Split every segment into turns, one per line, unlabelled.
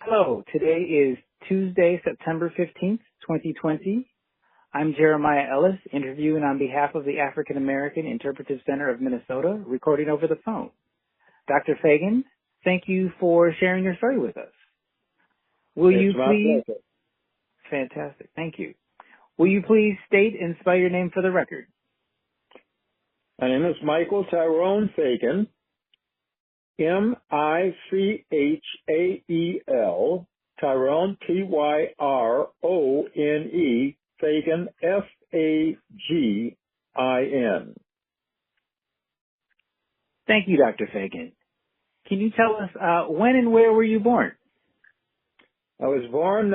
Hello, today is Tuesday, September 15th, 2020. I'm Jeremiah Ellis, interviewing on behalf of the African American Interpretive Center of Minnesota, recording over the phone. Dr. Fagin, thank you for sharing your story with us. Will you please?
Pleasure.
Fantastic, thank you. Will you please state and spell your name for the record?
My name is Michael Tyrone Fagin, M-I-C-H-A-E-L, Tyrone, T-Y-R-O-N-E, Fagin, F-A-G-I-N.
Thank you, Dr. Fagin. Can you tell us when and where were you born?
I was born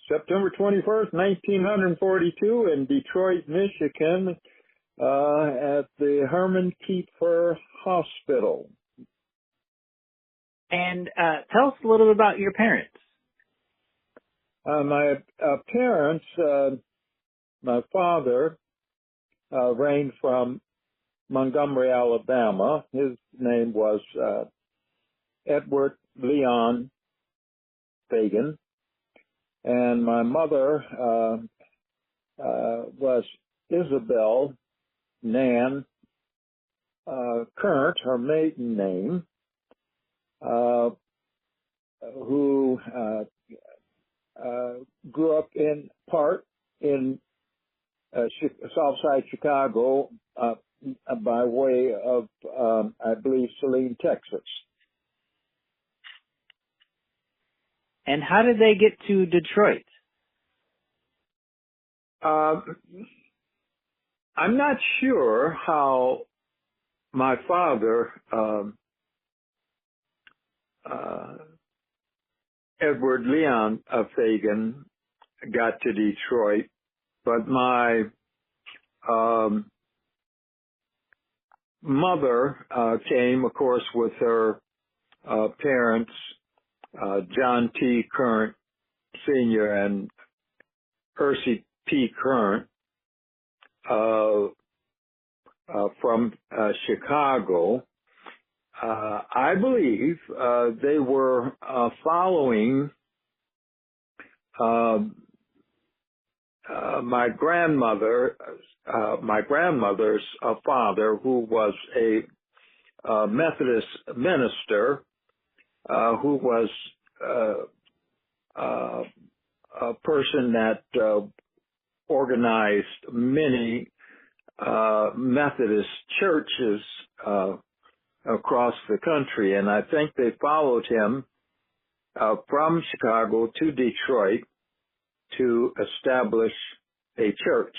September 21st, 1942 in Detroit, Michigan, at the Herman Kiefer Hospital.
And tell us a little bit about your parents.
My parents, my father reigned from Montgomery, Alabama. His name was Edward Leon Fagin. And my mother was Isabel Nan Current, her maiden name, who grew up in part in Southside Chicago by way of, I believe, Saline, Texas.
And how did they get to Detroit?
I'm not sure how my father, Edward Leon Fagin, got to Detroit, but my mother came, of course, with her parents, John T. Current Sr. and Percy P. Current, from Chicago. I believe they were following my grandmother's father, who was a Methodist minister, who was a person that organized many Methodist churches across the country. And I think they followed him from Chicago to Detroit to establish a church.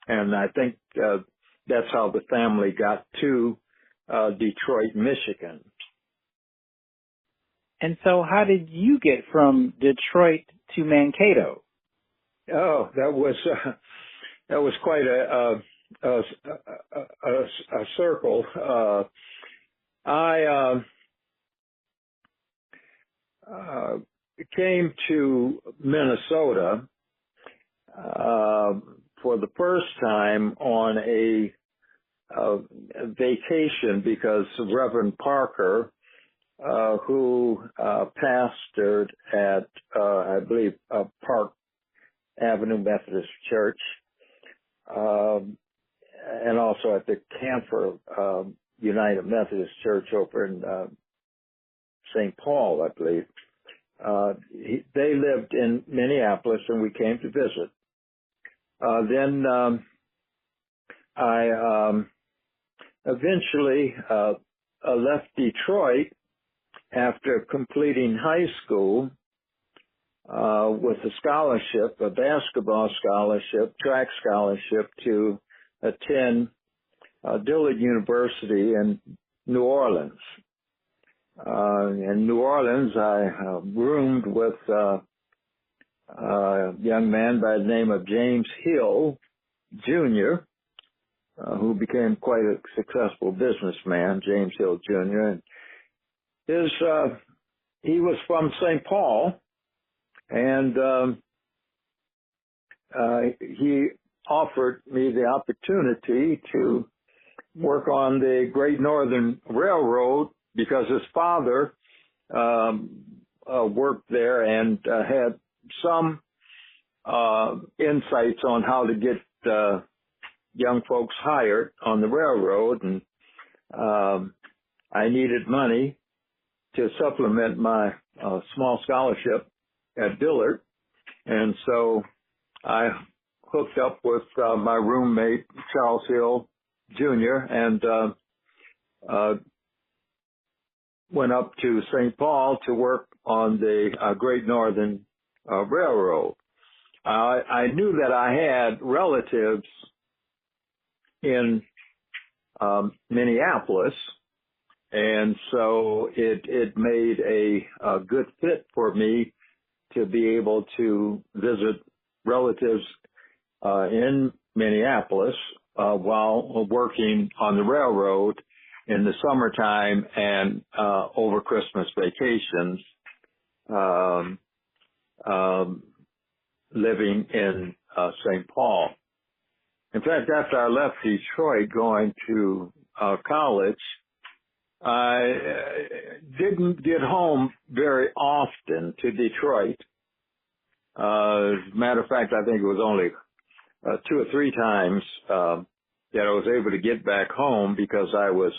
And I think that's how the family got to Detroit, Michigan.
And so how did you get from Detroit to Mankato?
Oh, that was quite a circle. I came to Minnesota for the first time on a vacation because Reverend Parker, who pastored at, I believe, Park Avenue Methodist Church, and also at the Camphor United Methodist Church over in St. Paul, I believe. They lived in Minneapolis, and we came to visit. Then I eventually left Detroit after completing high school with a scholarship, a basketball scholarship, track scholarship, to attend Dillard University in New Orleans. In New Orleans, I roomed with a young man by the name of James Hill, Jr., who became quite a successful businessman, James Hill, Jr. And he was from St. Paul, and he offered me the opportunity to work on the Great Northern Railroad because his father worked there and had some insights on how to get young folks hired on the railroad, and I needed money to supplement my small scholarship at Dillard, and so I hooked up with my roommate Charles Hill Jr. and went up to St. Paul to work on the Great Northern Railroad. I knew that I had relatives in Minneapolis, and so it made a good fit for me to be able to visit relatives in Minneapolis while working on the railroad in the summertime and over Christmas vacations, living in St. Paul. In fact, after I left Detroit going to college, I didn't get home very often to Detroit. As a matter of fact, I think it was only 2 or 3 times that I was able to get back home because I was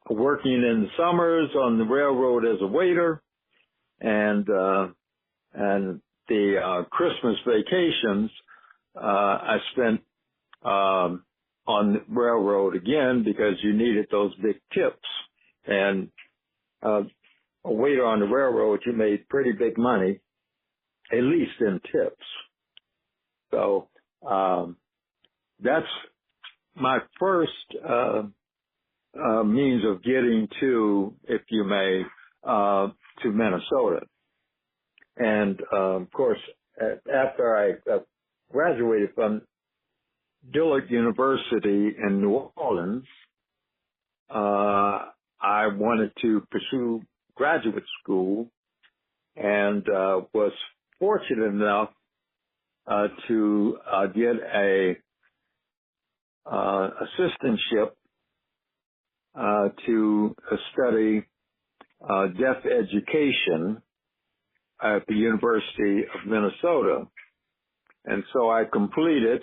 working in the summers on the railroad as a waiter, and the Christmas vacations I spent on the railroad again because you needed those big tips. And a waiter on the railroad, you made pretty big money, at least in tips. So that's my first means of getting to, if you may, to Minnesota. And of course, after I graduated from Dillard University in New Orleans, I wanted to pursue graduate school and was fortunate enough to get a assistantship to study deaf education at the University of Minnesota. And so I completed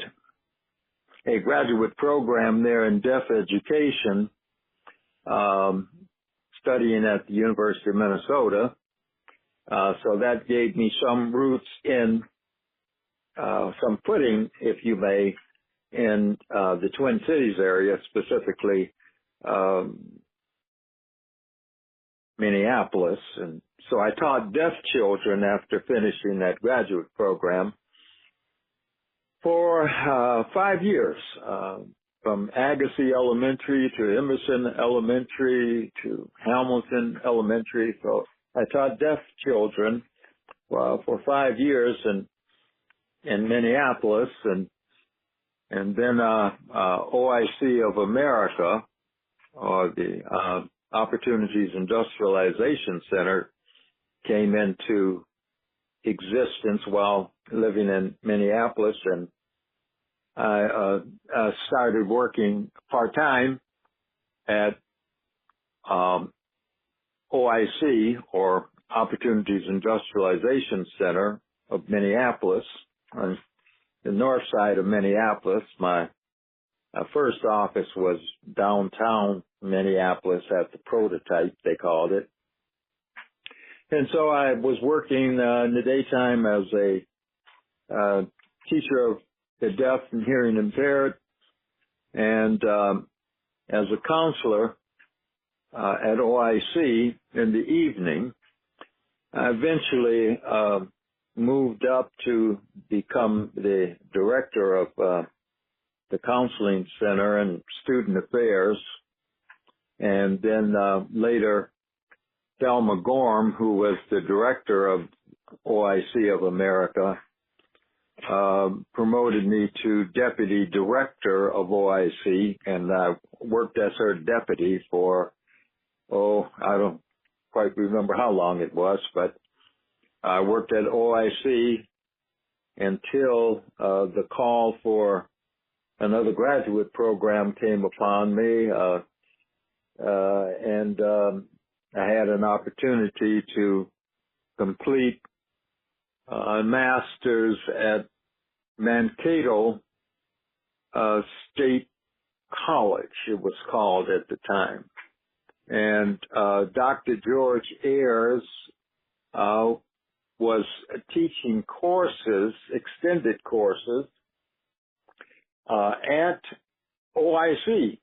a graduate program there in deaf education, studying at the University of Minnesota. So that gave me some roots in, some footing, if you may, in the Twin Cities area, specifically Minneapolis. And so I taught deaf children after finishing that graduate program for 5 years, from Agassiz Elementary to Emerson Elementary to Hamilton Elementary. So I taught deaf children for 5 years in Minneapolis, and then OIC of America, or the Opportunities Industrialization Center, came into existence while living in Minneapolis, and I started working part-time at OIC, or Opportunities Industrialization Center of Minneapolis, on the north side of Minneapolis. My first office was downtown Minneapolis at the Prototype, they called it. And so I was working in the daytime as a teacher of the deaf and hearing impaired, and as a counselor at OIC in the evening. I eventually moved up to become the director of the counseling center and student affairs, and then later Thelma Gorm, who was the director of OIC of America, promoted me to deputy director of OIC, and I worked as her deputy for, I don't quite remember how long it was, but I worked at OIC until the call for another graduate program came upon me, and I had an opportunity to complete master's at Mankato State College, it was called at the time. And Dr. George Ayers was teaching courses, extended courses, at OIC,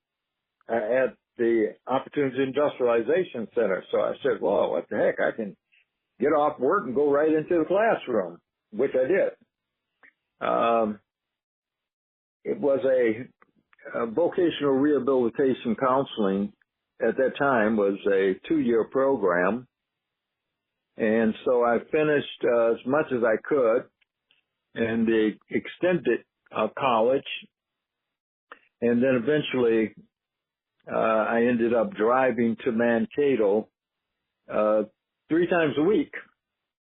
at the Opportunity Industrialization Center. So I said, well, what the heck, I can get off work and go right into the classroom, which I did. It was a vocational rehabilitation counseling at that time was a 2-year program. And so I finished as much as I could in the extended college. And then eventually I ended up driving to Mankato 3 times a week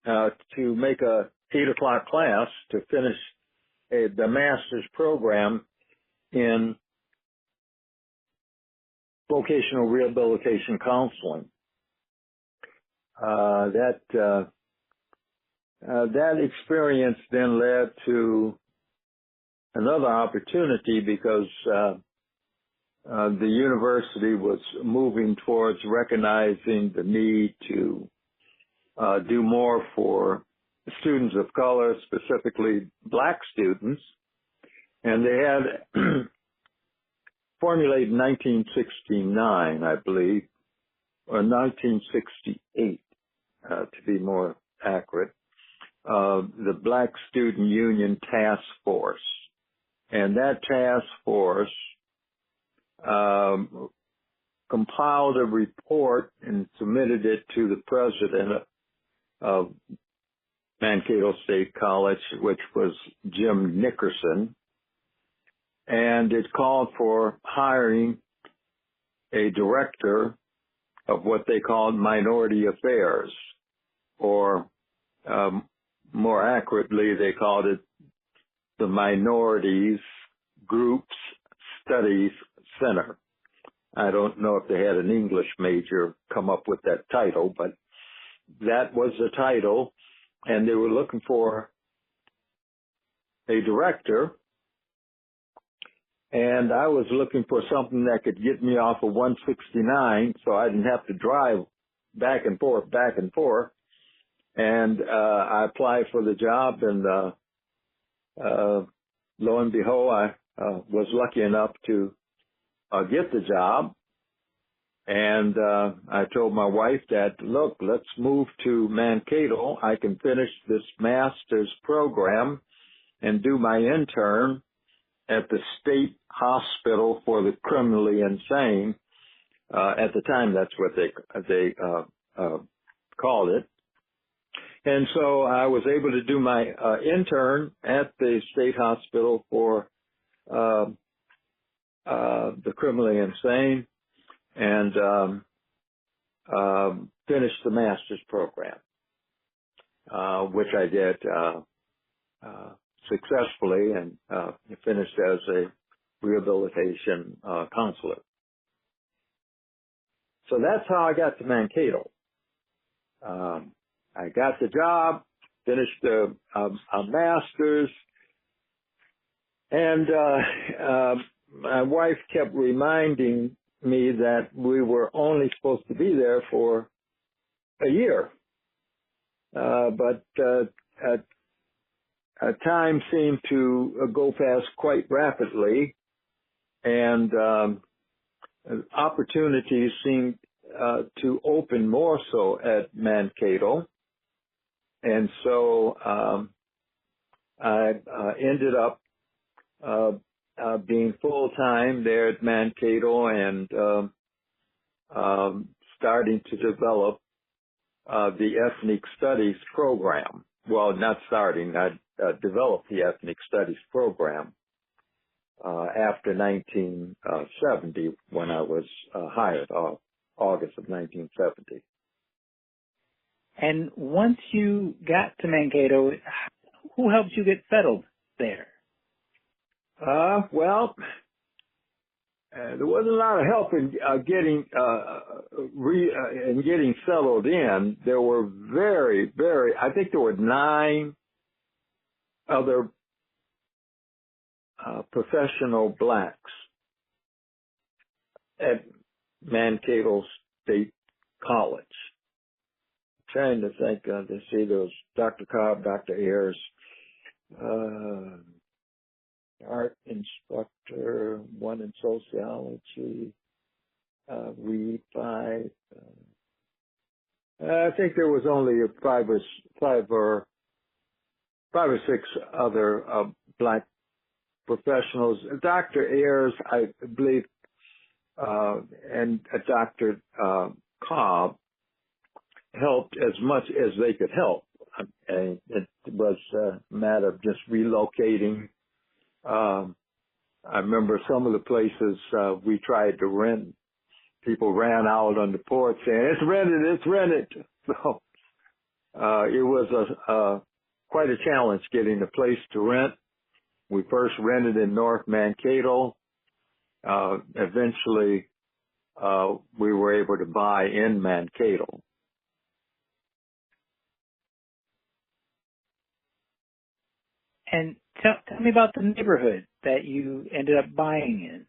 to make a 8 o'clock class to finish the master's program in vocational rehabilitation counseling. That experience then led to another opportunity because the university was moving towards recognizing the need to do more for students of color, specifically black students. And they had formulated in 1969, I believe, or 1968, to be more accurate, the Black Student Union Task Force. And that task force compiled a report and submitted it to the president of Mankato State College, which was Jim Nickerson. And it called for hiring a director of what they called minority affairs, or more accurately, they called it the Minorities Groups Studies Center. I don't know if they had an English major come up with that title, but that was the title, and they were looking for a director. And I was looking for something that could get me off of 169 so I didn't have to drive back and forth. And I applied for the job, and lo and behold, I was lucky enough to get the job. And I told my wife that, look, let's move to Mankato. I can finish this master's program and do my intern at the State Hospital for the Criminally Insane. At the time, that's what they called it. And so I was able to do my intern at the State Hospital for the Criminally Insane, and finished the master's program, which I did successfully, and finished as a rehabilitation counselor. So that's how I got to Mankato. I got the job, finished a master's, and my wife kept reminding me that we were only supposed to be there for a year. But time seemed to go past quite rapidly, and opportunities seemed to open more so at Mankato. And so I ended up being full-time there at Mankato, and starting to develop the Ethnic Studies program. Well, not starting, I developed the Ethnic Studies program after 1970, when I was hired, August of 1970.
And once you got to Mankato, who helped you get settled there?
Well, there wasn't a lot of help in getting settled in. There were I think there were 9 other professional blacks at Mankato State College. I'm trying to think, to see, there was Dr. Cobb, Dr. Ayers, art instructor, one in sociology, Reed 5. I think there was only 5 or 6 other black professionals. Dr. Ayers, I believe, and Dr. Cobb helped as much as they could help. And it was a matter of just relocating. I remember some of the places we tried to rent. People ran out on the porch saying, "It's rented, it's rented." So it was quite a challenge getting a place to rent. We first rented in North Mankato. Eventually, we were able to buy in Mankato.
And tell me about the neighborhood that you ended up buying in.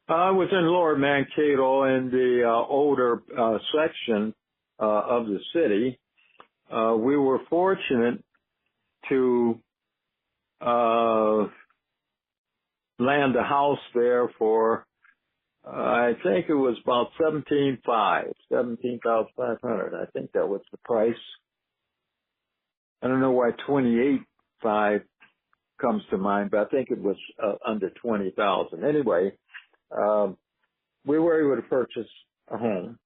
I was in Lower Mankato in the older section of the city. We were fortunate to land a house there for, I think it was about $17,500. I think that was the price. I don't know why 28.5 comes to mind, but I think it was under 20,000. Anyway, we were able to purchase a home,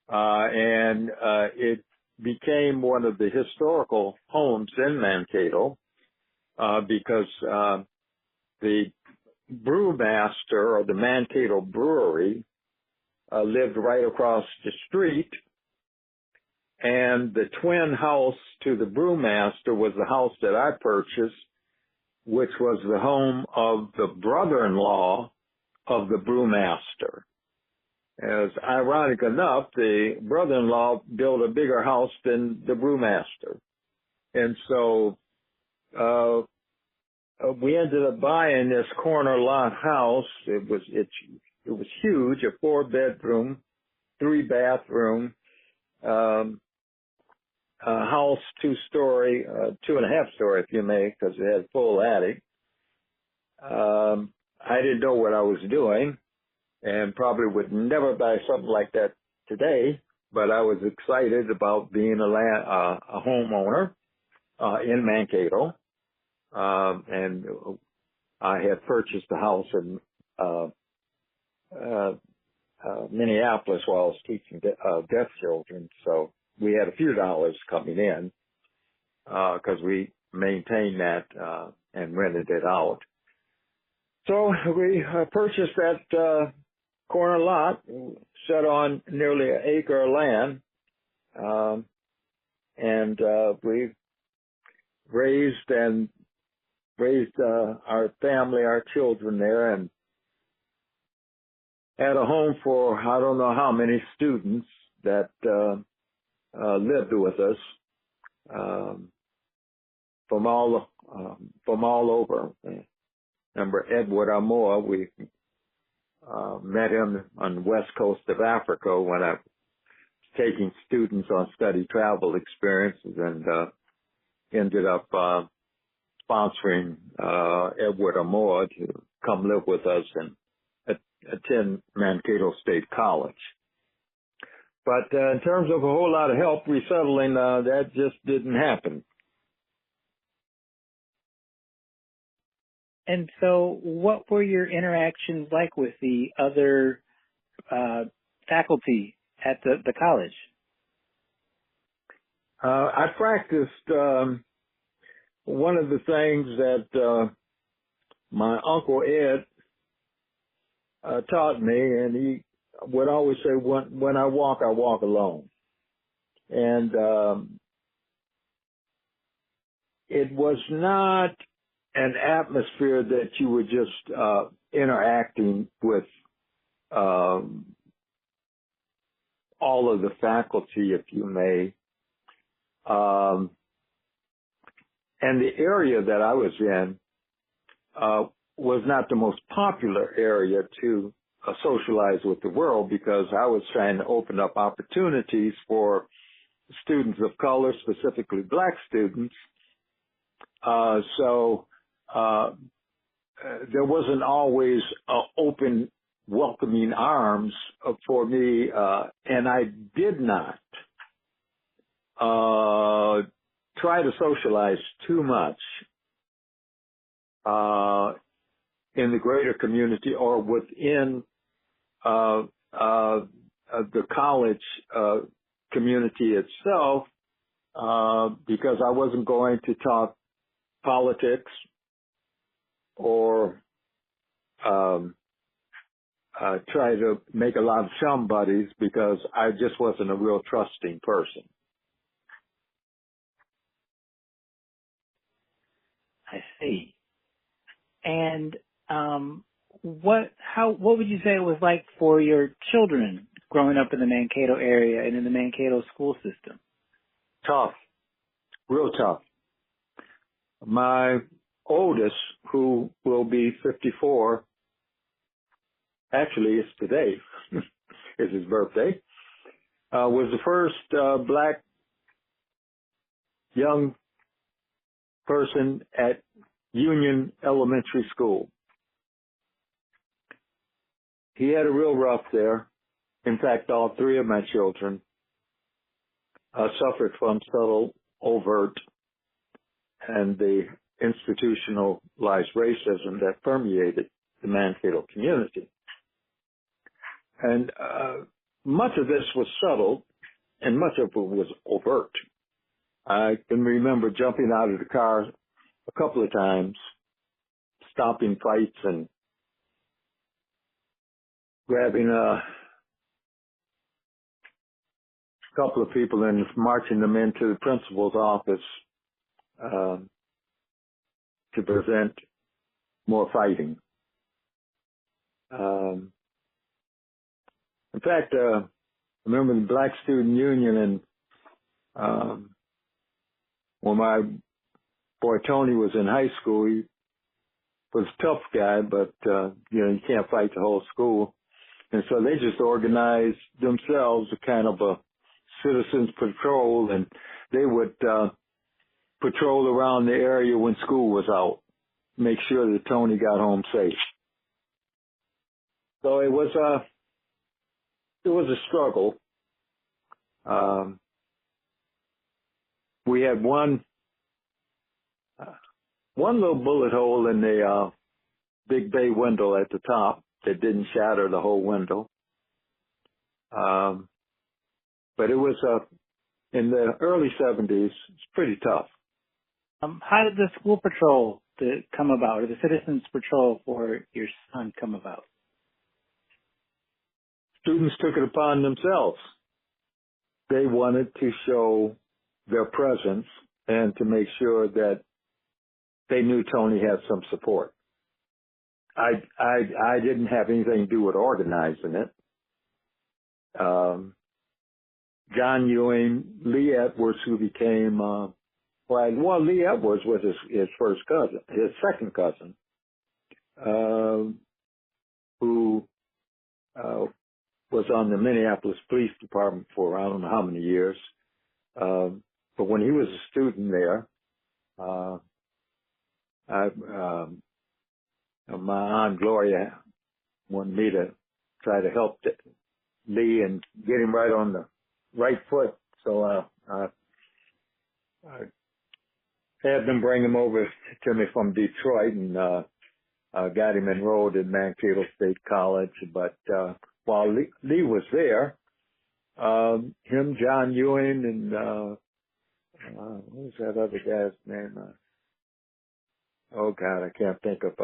and it became one of the historical homes in Mankato because the brewmaster or the Mankato Brewery lived right across the street, and the twin house to the brewmaster was the house that I purchased, which was the home of the brother-in-law of the brewmaster. As ironic enough, the brother-in-law built a bigger house than the brewmaster. And so we ended up buying this corner lot house. It was huge, a 4-bedroom, 3-bathroom house, 2-story, 2.5-story, if you may, because it had full attic. I didn't know what I was doing, and probably would never buy something like that today, but I was excited about being a homeowner in Mankato, and I had purchased a house in Minneapolis while I was teaching deaf children, so we had a few dollars coming in because we maintained that and rented it out. So we purchased that corner lot, set on nearly an acre of land, and we raised our family, our children there, and had a home for I don't know how many students that lived with us from all over. Remember Edward Amoa, we met him on the west coast of Africa when I was taking students on study travel experiences, and ended up sponsoring Edward Amoa to come live with us and attend Mankato State College. But in terms of a whole lot of help resettling, that just didn't happen.
And so what were your interactions like with the other faculty at the college?
I practiced one of the things that my Uncle Ed taught me, and he would always say, when I walk alone. And it was not an atmosphere that you were just interacting with all of the faculty, if you may. And the area that I was in was not the most popular area to socialize with the world, because I was trying to open up opportunities for students of color, specifically black students. So there wasn't always open, welcoming arms for me, and I did not try to socialize too much in the greater community or within the college community itself, because I wasn't going to talk politics or try to make a lot of chum buddies, because I just wasn't a real trusting person.
I see. And what would you say it was like for your children growing up in the Mankato area and in the Mankato school system?
Tough, real tough. My oldest, who will be 54, actually it's today, is his birthday, was the first black young person at Union Elementary School. He had a real rough there. In fact, all three of my children suffered from subtle, overt, and the institutionalized racism that permeated the Mankato community. And much of this was subtle, and much of it was overt. I can remember jumping out of the car a couple of times, stopping fights and grabbing a couple of people and marching them into the principal's office to prevent more fighting. In fact, I remember the Black Student Union, and when my boy Tony was in high school, he was a tough guy, but you can't fight the whole school. And so they just organized themselves a kind of a citizens patrol, and they would patrol around the area when school was out, make sure that Tony got home safe. So it was a struggle. We had one little bullet hole in the big bay window at the top that didn't shatter the whole window. But it was in the early 70s. It's pretty tough.
How did the school patrol come about, or the citizens patrol for your son come about?
Students took it upon themselves. They wanted to show their presence and to make sure that they knew Tony had some support. I didn't have anything to do with organizing it. John Ewing, Lee Edwards, who became, Lee Edwards was his first cousin, his second cousin, who was on the Minneapolis Police Department for I don't know how many years. But when he was a student there, my Aunt Gloria wanted me to try to help Lee and get him right on the right foot. So I had them bring him over to me from Detroit, and got him enrolled in Mankato State College. But while Lee was there, him, John Ewing, and what was that other guy's name? Oh God, I can't think of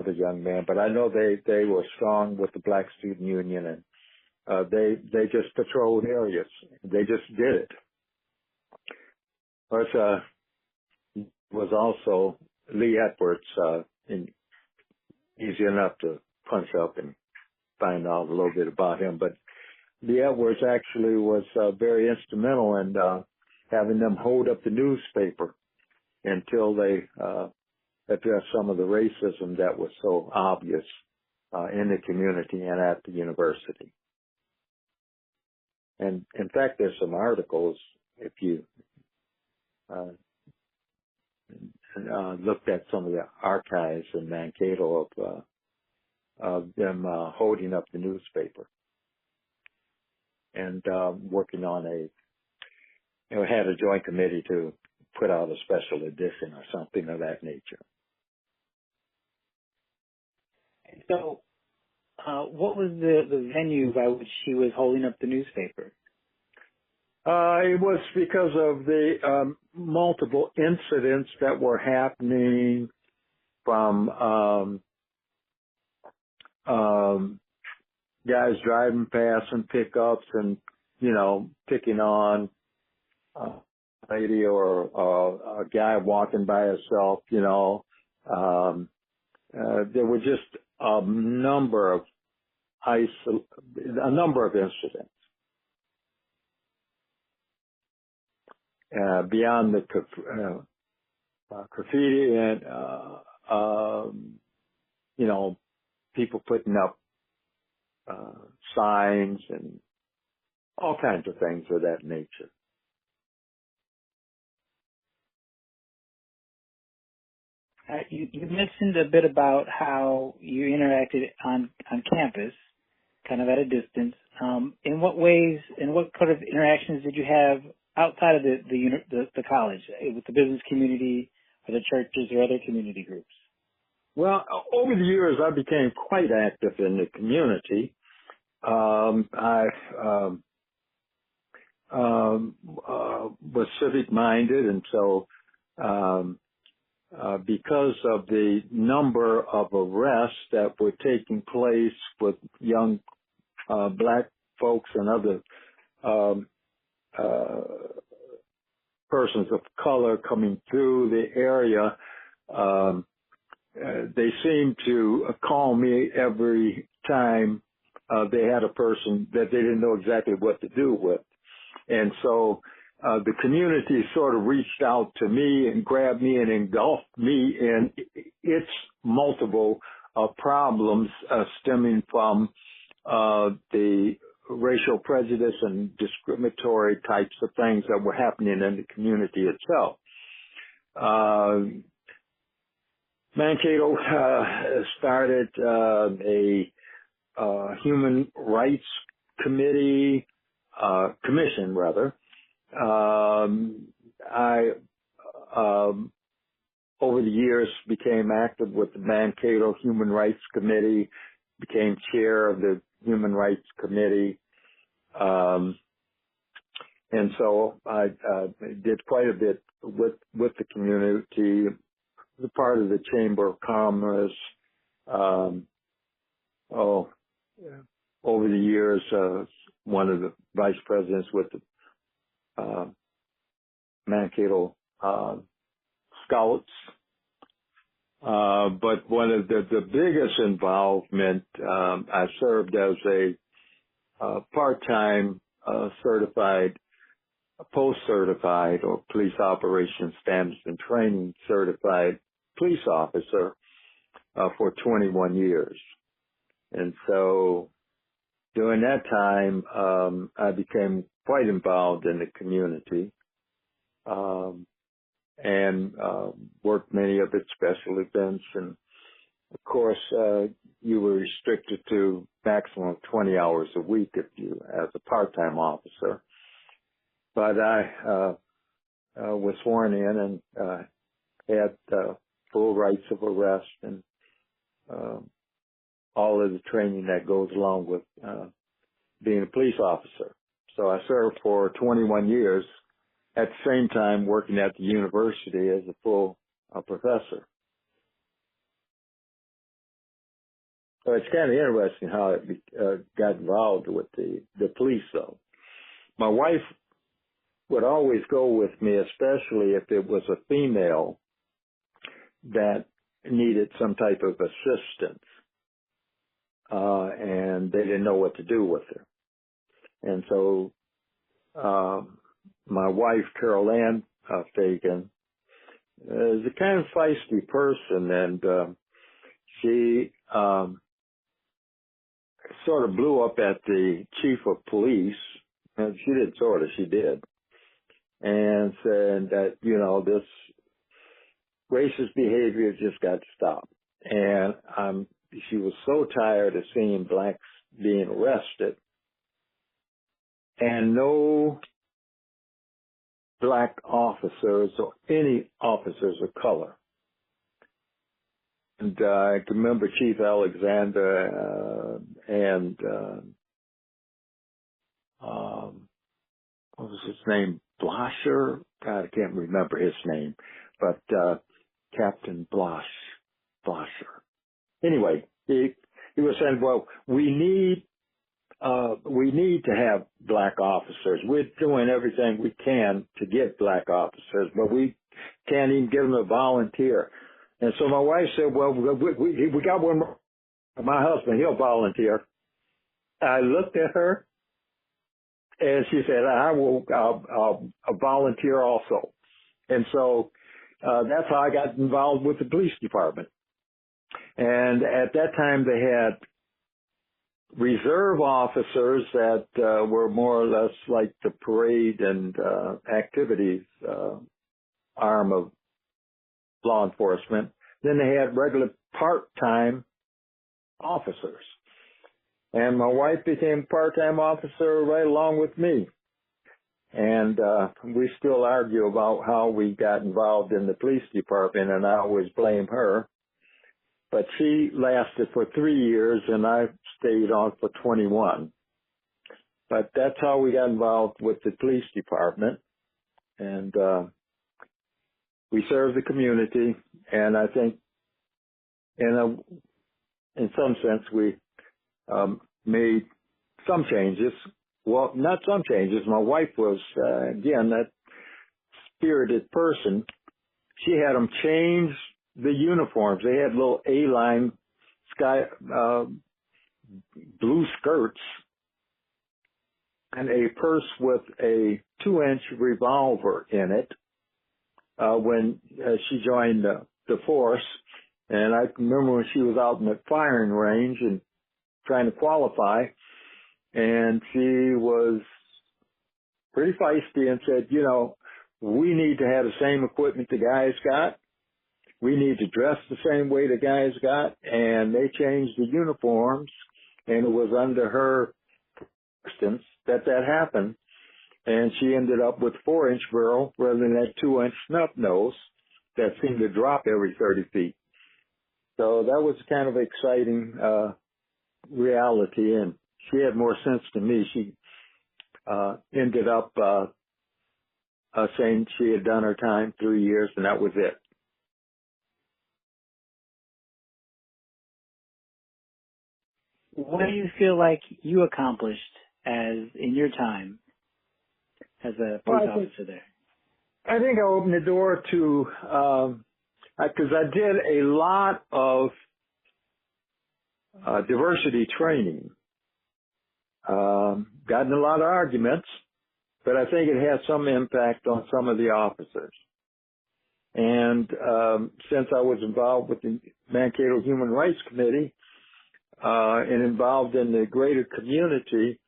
the young man, but I know they were strong with the Black Student Union, and they just patrolled areas. They just did it. It's was also Lee Edwards, and easy enough to punch up and find out a little bit about him. But Lee Edwards actually was very instrumental in having them hold up the newspaper until they addressed some of the racism that was so obvious in the community and at the university. And in fact, there's some articles, if you looked at some of the archives in Mankato of them holding up the newspaper and working on had a joint committee to put out a special edition or something of that nature.
So, what was the venue by which she was holding up the newspaper?
It was because of the multiple incidents that were happening from guys driving past in pickups and, picking on a lady or a guy walking by himself, there were just a number of incidents. Beyond the graffiti and, people putting up signs and all kinds of things of that nature.
You mentioned a bit about how you interacted on campus, kind of at a distance. In what ways and what kind of interactions did you have outside of the college, with the business community or the churches or other community groups?
Well, over the years, I became quite active in the community. I was civic-minded, and so because of the number of arrests that were taking place with young black folks and other persons of color coming through the area, they seemed to call me every time they had a person that they didn't know exactly what to do with. And so the community sort of reached out to me and grabbed me and engulfed me in its multiple problems stemming from the racial prejudice and discriminatory types of things that were happening in the community itself. Mankato started a human rights commission rather. I over the years became active with the Mankato Human Rights Committee, became chair of the Human Rights Committee, and so I did quite a bit with the community, the part of the Chamber of Commerce. Over the years, one of the vice presidents with the Mankato Scouts. But one of the biggest involvement, I served as a part-time certified, post-certified, or police operations standards and training certified police officer for 21 years. And so during that time, I became quite involved in the community, and worked many of its special events. And of course, you were restricted to maximum 20 hours a week if you, as a part-time officer. But I was sworn in and had full rights of arrest and all of the training that goes along with being a police officer. So I served for 21 years, at the same time working at the university as a full professor. So it's kind of interesting how it got involved with the police, though. My wife would always go with me, especially if it was a female that needed some type of assistance, and they didn't know what to do with her. And so my wife, Carol Ann Fagin, is a kind of feisty person, and she sort of blew up at the chief of police, and she did sort of, she did, and said that, you know, this racist behavior just got to stop. And she was so tired of seeing blacks being arrested and no black officers or any officers of color. And I can remember Chief Alexander and what was his name? Blosher? God, I can't remember his name, but Captain Blosher. Anyway, he was saying, well, we need to have black officers. We're doing everything we can to get black officers, but we can't even get them to volunteer. And so my wife said, well, we got one more. My husband, he'll volunteer. I looked at her and she said, I'll volunteer also. And so that's how I got involved with the police department. And at that time they had reserve officers that were more or less like the parade and activities arm of law enforcement. Then they had regular part-time officers. And my wife became a part-time officer right along with me. And we still argue about how we got involved in the police department, and I always blame her. But she lasted for 3 years, and I stayed on for 21. But that's how we got involved with the police department. And we serve the community, and I think in some sense we made some changes. Well, not some changes. My wife was, again, that spirited person. She had them change the uniforms. They had little A-line sky blue skirts and a purse with a 2-inch revolver in it when she joined the force. And I remember when she was out in the firing range and trying to qualify, and she was pretty feisty and said, you know, we need to have the same equipment the guys got. We need to dress the same way the guys got. And they changed the uniforms, and it was under her instance that happened. And she ended up with 4-inch barrel rather than that 2-inch snub nose that seemed to drop every 30 feet. So that was kind of exciting reality, and she had more sense than me. She ended up saying she had done her time, 3 years, and that was it.
What do you feel like you accomplished in your time as a police officer there?
I think I opened the door to, because I did a lot of diversity training. Gotten a lot of arguments, but I think it had some impact on some of the officers. And since I was involved with the Mankato Human Rights Committee and involved in the greater community,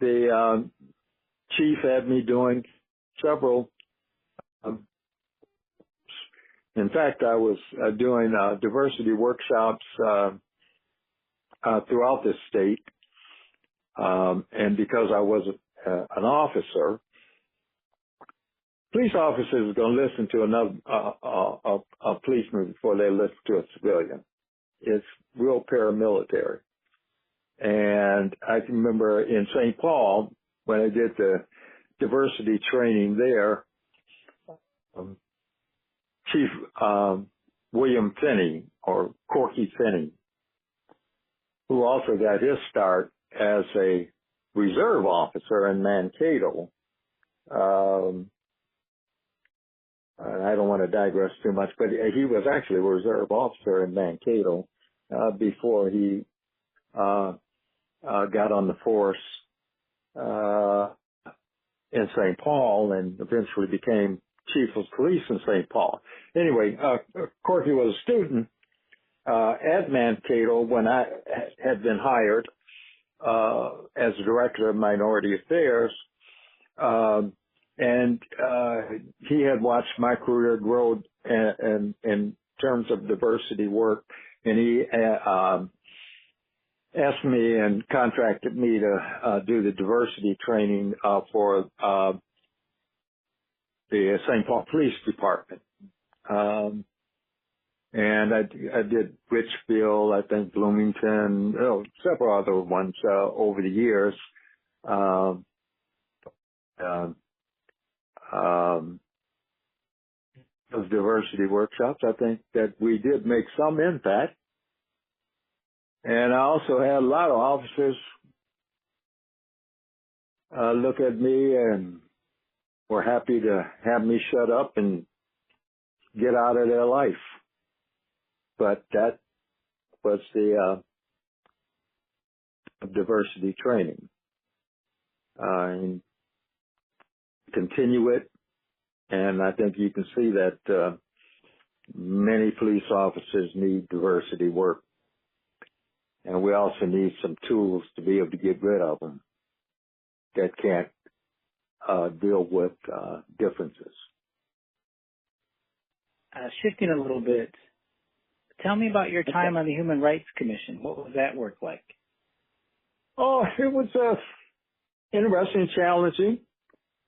the chief had me doing several. In fact, I was doing diversity workshops throughout the state, and because I was an officer, police officers are going to listen to a policeman before they listen to a civilian. It's real paramilitary. And I can remember in St. Paul, when I did the diversity training there, Chief William Finney, or Corky Finney, who also got his start as a reserve officer in Mankato, I don't want to digress too much, but he was actually a reserve officer in Mankato before he got on the force in St. Paul and eventually became chief of police in St. Paul. Anyway, of course, he was a student at Mankato when I had been hired as director of minority affairs. And he had watched my career grow in terms of diversity work, and he asked me and contracted me to do the diversity training for the St. Paul Police Department. And I did Richfield, I think Bloomington, several other ones over the years. Those diversity workshops, I think that we did make some impact. And I also had a lot of officers look at me and were happy to have me shut up and get out of their life. But that was the diversity training. And continue it, and I think you can see that many police officers need diversity work, and we also need some tools to be able to get rid of them that can't deal with differences.
Shifting a little bit, tell me about your time on the Human Rights Commission. What was that work like?
Oh, it was interesting, challenging.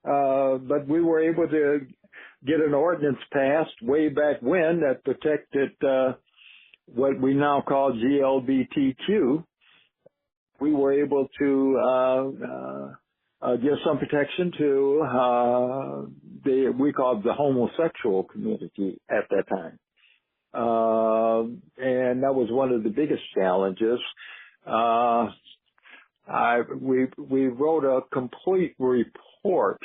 But we were able to get an ordinance passed way back when that protected what we now call GLBTQ. We were able to give some protection to we called the homosexual community at that time. And that was one of the biggest challenges. We wrote a complete report.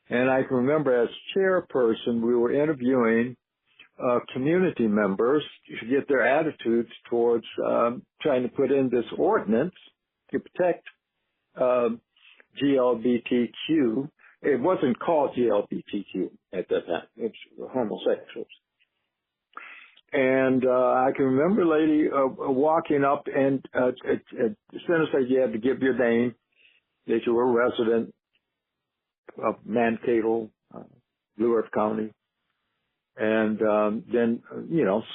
And I can remember as chairperson, we were interviewing community members to get their attitudes towards trying to put in this ordinance to protect GLBTQ. It wasn't called GLBTQ at that time. It's homosexuals. And I can remember a lady walking up and as soon as you had to give your name, that you were a resident of Mankato, Blue Earth County, and then,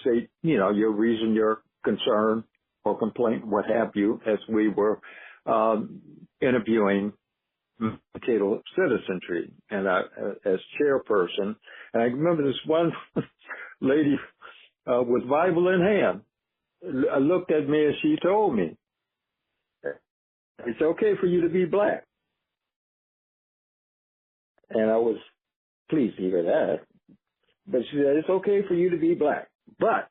state, your reason, your concern or complaint, what have you, as we were interviewing Mankato citizenry. And I, as chairperson, and I remember this one lady with Bible in hand looked at me and she told me, "It's okay for you to be black." And I was pleased to hear that. But she said, "It's okay for you to be black, but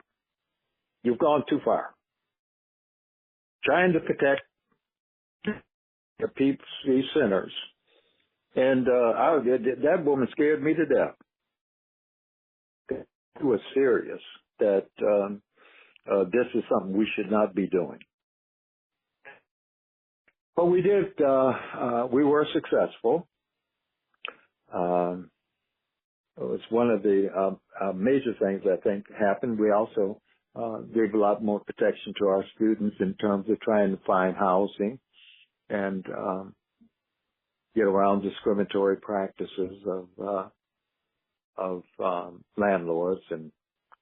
you've gone too far. Trying to protect the people, these sinners." And that woman scared me to death. It was serious that this is something we should not be doing. But we did, we were successful. It was one of the major things I think happened. We also gave a lot more protection to our students in terms of trying to find housing and get around discriminatory practices of landlords and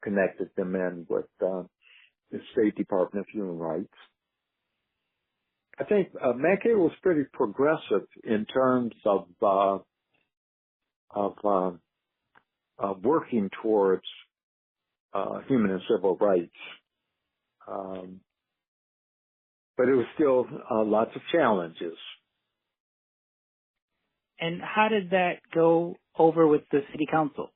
connected them in with the State Department of Human Rights. I think Mankato was pretty progressive in terms of working towards human and civil rights. But it was still lots of challenges.
And how did that go over with the city council?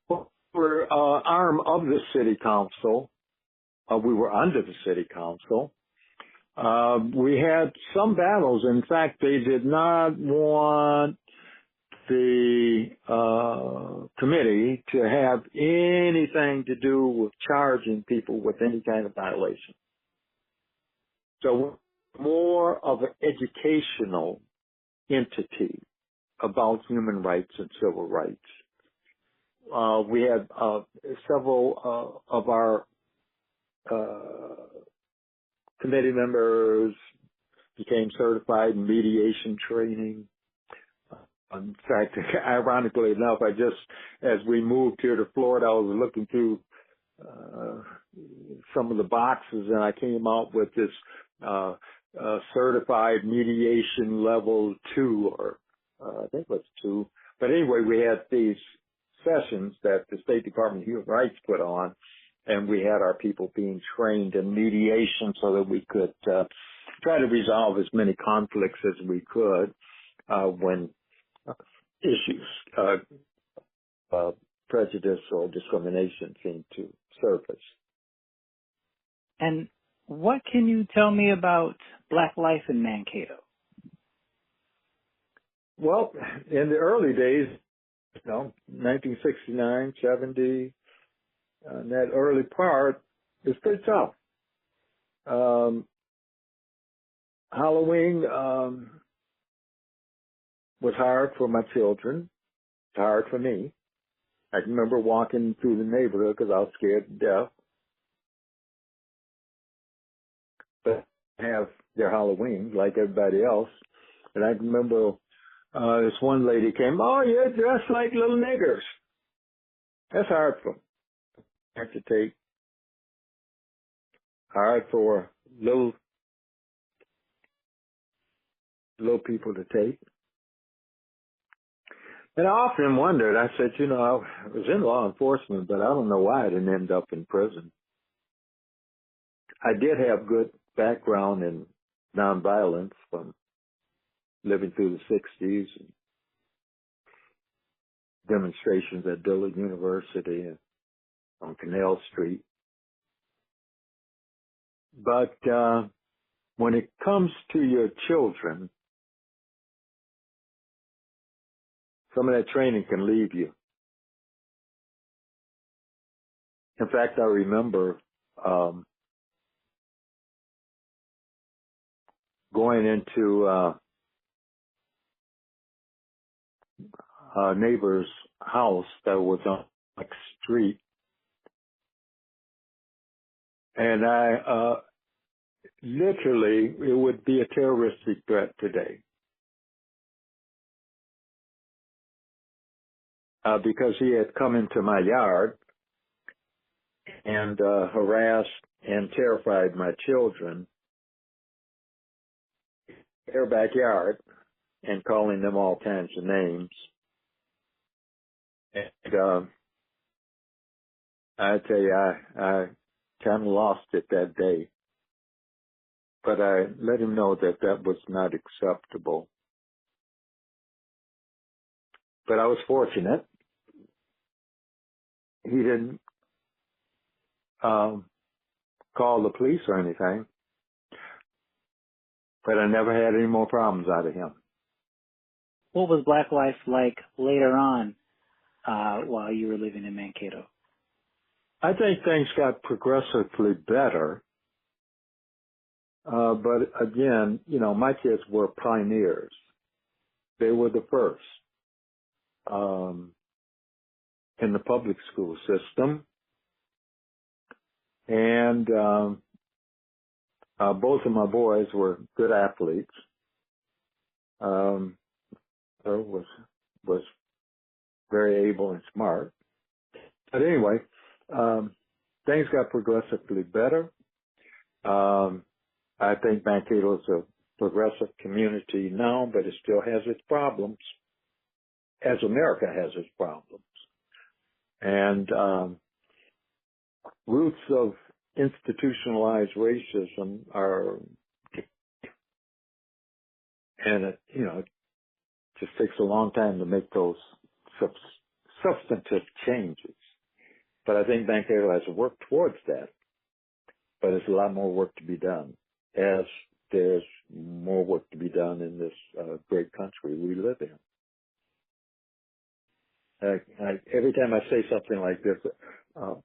Well, we were arm of the city council. We were under the city council. We had some battles. In fact, they did not want the committee to have anything to do with charging people with any kind of violation. So more of an educational entity about human rights and civil rights. We had several of our committee members became certified in mediation training. In fact, ironically enough, as we moved here to Florida, I was looking through some of the boxes, and I came out with this certified mediation level 2, or I think it was 2. But anyway, we had these sessions that the State Department of Human Rights put on, and we had our people being trained in mediation so that we could try to resolve as many conflicts as we could when issues, prejudice or discrimination seem to surface.
And what can you tell me about Black life in Mankato?
Well, in the early days, 1969, 70, and that early part is pretty tough. Halloween was hard for my children. It's hard for me. I can remember walking through the neighborhood because I was scared to death. But have their Halloween like everybody else. And I can remember this one lady came, "Oh, you're dressed like little niggers." That's hard for them. Hard to take. Hard for little people to take. And I often wondered, I said, I was in law enforcement, but I don't know why I didn't end up in prison. I did have good background in nonviolence from living through the 60s and demonstrations at Dillard University and on Canal Street. But when it comes to your children, some of that training can leave you. In fact, I remember going into a neighbor's house that was on the street, and I literally, it would be a terroristic threat today. Because he had come into my yard and harassed and terrified my children in their backyard and calling them all kinds of names. And I tell you, I kind of lost it that day. But I let him know that that was not acceptable. But I was fortunate. He didn't call the police or anything. But I never had any more problems out of him.
What was Black life like later on while you were living in Mankato?
I think things got progressively better. But again, my kids were pioneers. They were the first in the public school system. And both of my boys were good athletes. Was very able and smart. But anyway, things got progressively better. I think Mankato is a progressive community now, but it still has its problems, as America has its problems. And roots of institutionalized racism are, and it just takes a long time to make those substantive changes. But I think Mankato has to work towards that. But there's a lot more work to be done, as there's more work to be done in this great country we live in. Every time I say something like this, uh,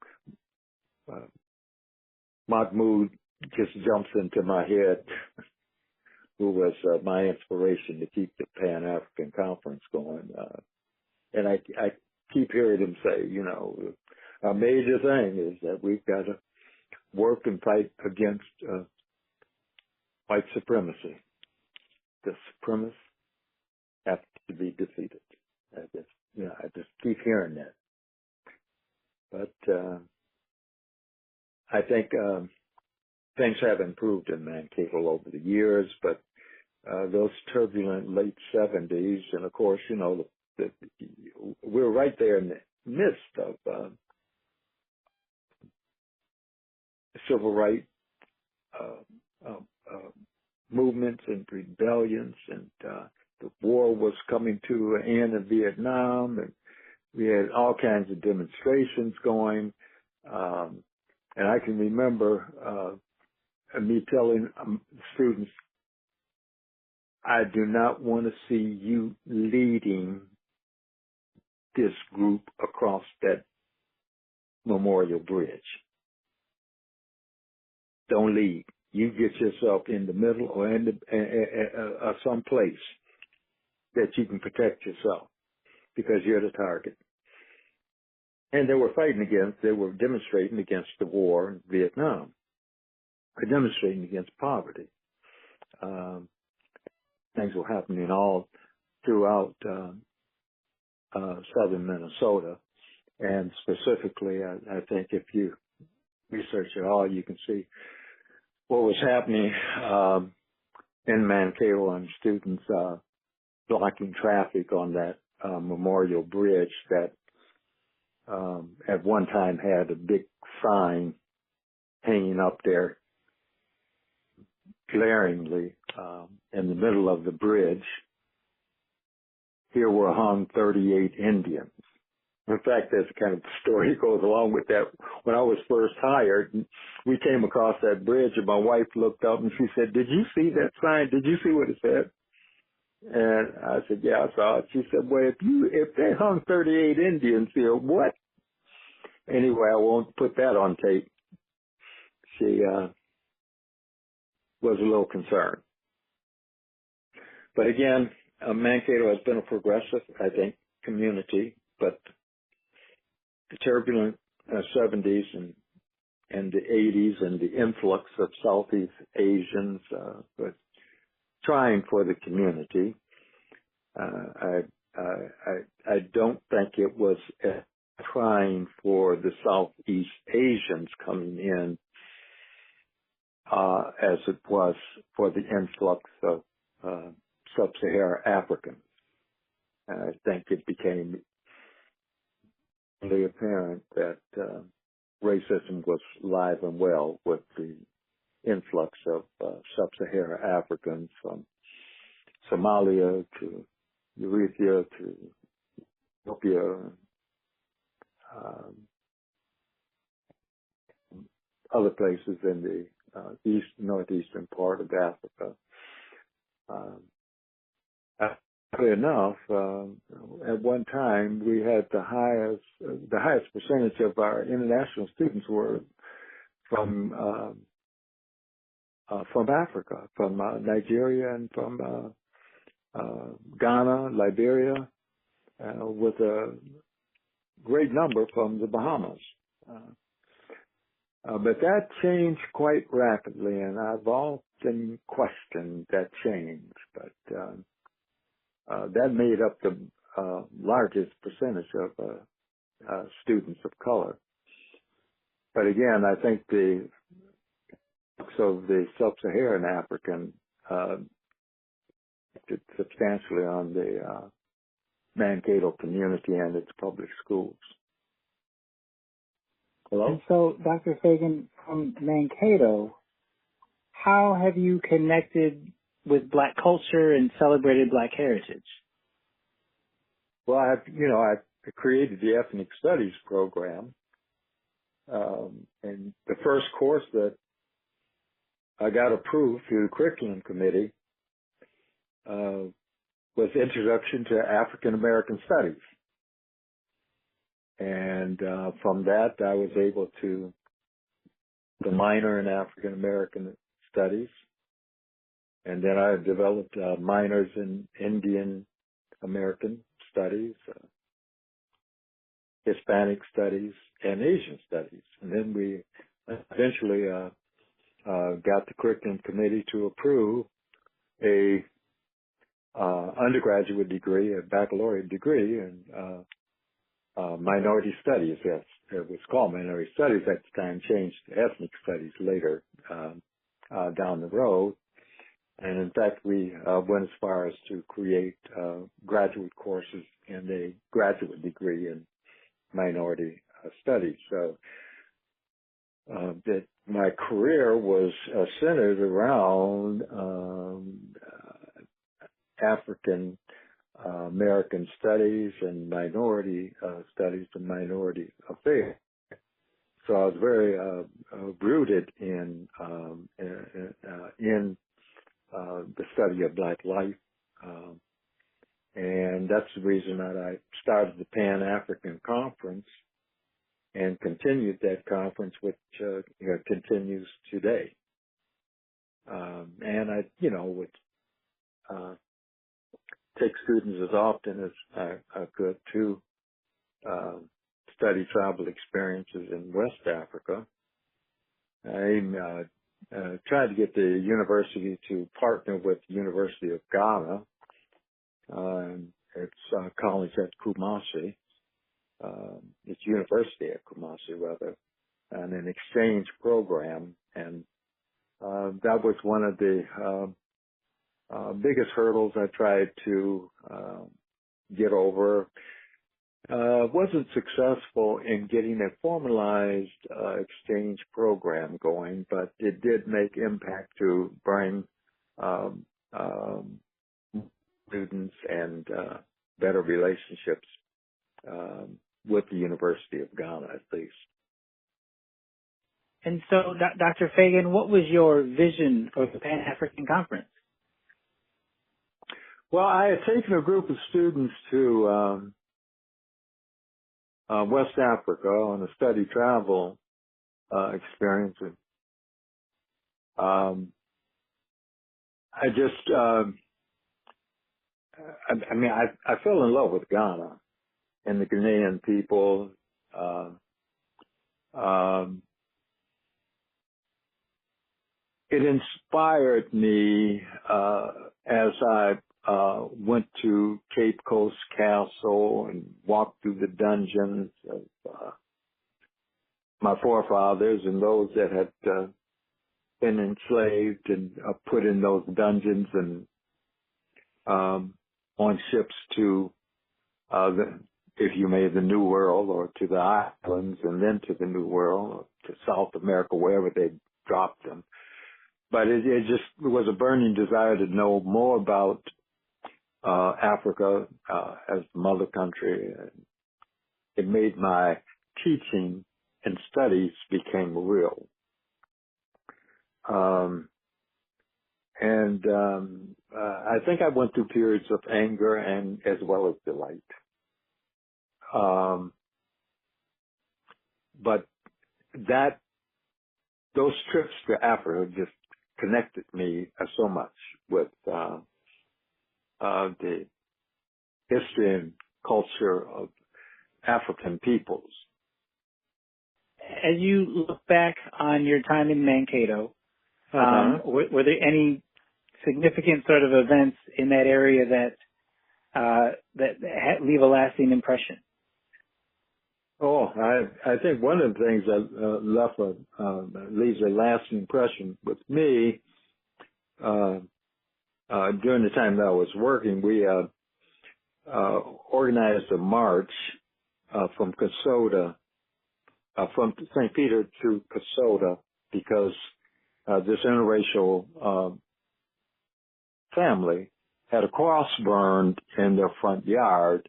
uh, Mahmoud just jumps into my head, who was my inspiration to keep the Pan-African Conference going. And I keep hearing him say, you know, a major thing is that we've got to work and fight against white supremacy. The supremacists have to be defeated. I just keep hearing that. But I think things have improved in Mankato over the years, but those turbulent late 70s, and of course, you know, we're right there in the midst of civil rights movements and rebellions, and the war was coming to an end in Vietnam, and we had all kinds of demonstrations going. And I can remember me telling students, I do not want to see you leading this group across that Memorial Bridge. Don't lead. You get yourself in the middle or in the, some place that you can protect yourself, because you're the target. And they were demonstrating against the war in Vietnam, demonstrating against poverty. Things were happening all throughout southern Minnesota. And specifically, I think if you research it all, you can see what was happening in Mankato, and students blocking traffic on that Memorial Bridge that at one time had a big sign hanging up there glaringly in the middle of the bridge. Here were hung 38 Indians. In fact, there's a kind of story that goes along with that. When I was first hired, we came across that bridge, and my wife looked up and she said, "Did you see that sign? Did you see what it said?" And I said, "Yeah, I saw it." She said, "Well, if they hung 38 Indians here, what?" Anyway, I won't put that on tape. She was a little concerned. But again, Mankato has been a progressive, I think, community, but the turbulent 70s and the 80s and the influx of Southeast Asians was trying for the community. I don't think it was trying for the Southeast Asians coming in as it was for the influx of sub-Saharan Africans. I think it became really apparent that racism was alive and well with the influx of sub-Saharan Africans from Somalia to Eritrea to Ethiopia, other places in the northeastern part of Africa. Actually enough, at one time we had the highest percentage of our international students were from Africa, from Nigeria and from Ghana, Liberia, with a great number from the Bahamas. But that changed quite rapidly, and I've often questioned that change. But that made up the largest percentage of students of color. But again, I think the sub-Saharan African substantially on the Mankato community and its public schools. Hello?
And so, Dr. Fagin, from Mankato, how have you connected with Black culture and celebrated Black heritage?
Well, I created the Ethnic Studies program, and the first course that I got approved through the curriculum committee was Introduction to African American Studies. And from that, I was able to the minor in African American studies, and then I developed minors in Indian American studies, Hispanic studies, and Asian studies. And then we eventually got the curriculum committee to approve a undergraduate degree, a baccalaureate degree in minority studies. Yes, it was called minority studies at the time, changed to ethnic studies later down the road. And in fact, we went as far as to create graduate courses and a graduate degree in minority studies. So that my career was centered around African American studies and minority studies and minority affairs. So I was very rooted in the study of Black life, and that's the reason that I started the Pan-African Conference and continued that conference, which continues today. And I, would take students as often as I could to study tribal experiences in West Africa. I tried to get the university to partner with the University of Ghana. It's college at Kumasi. It's university at Kumasi, rather, and an exchange program. And that was one of the biggest hurdles I tried to get over. Wasn't successful in getting a formalized exchange program going, but it did make impact to bring students and better relationships with the University of Ghana, at least.
And so, Dr. Fagin, what was your vision for the Pan-African Conference?
Well, I had taken a group of students to West Africa on a study travel experience. I just, I fell in love with Ghana and the Ghanaian people. It inspired me as I went to Cape Coast Castle and walked through the dungeons of my forefathers and those that had been enslaved and put in those dungeons and on ships to, if you may, the New World or to the islands and then to the New World or to South America, wherever they dropped them. But it just was a burning desire to know more about Africa as the mother country. It made my teaching and studies became real. I think I went through periods of anger and as well as delight. But those trips to Africa just connected me so much with the history and culture of African peoples.
As you look back on your time in Mankato, were there any significant sort of events in that area that leave a lasting impression?
Oh, I think one of the things that leaves a lasting impression with me during the time that I was working, we organized a march from Kasota, from St. Peter to Kasota, because this interracial family had a cross burned in their front yard.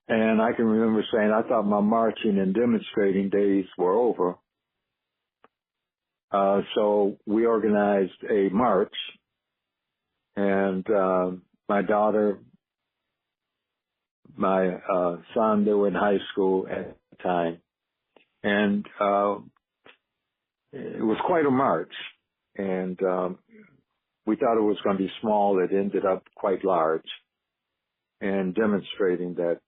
And I can remember saying, I thought my marching and demonstrating days were over. So we organized a march, and my daughter, my son, they were in high school at time. And it was quite a march. And we thought it was going to be small. It ended up quite large, and demonstrating that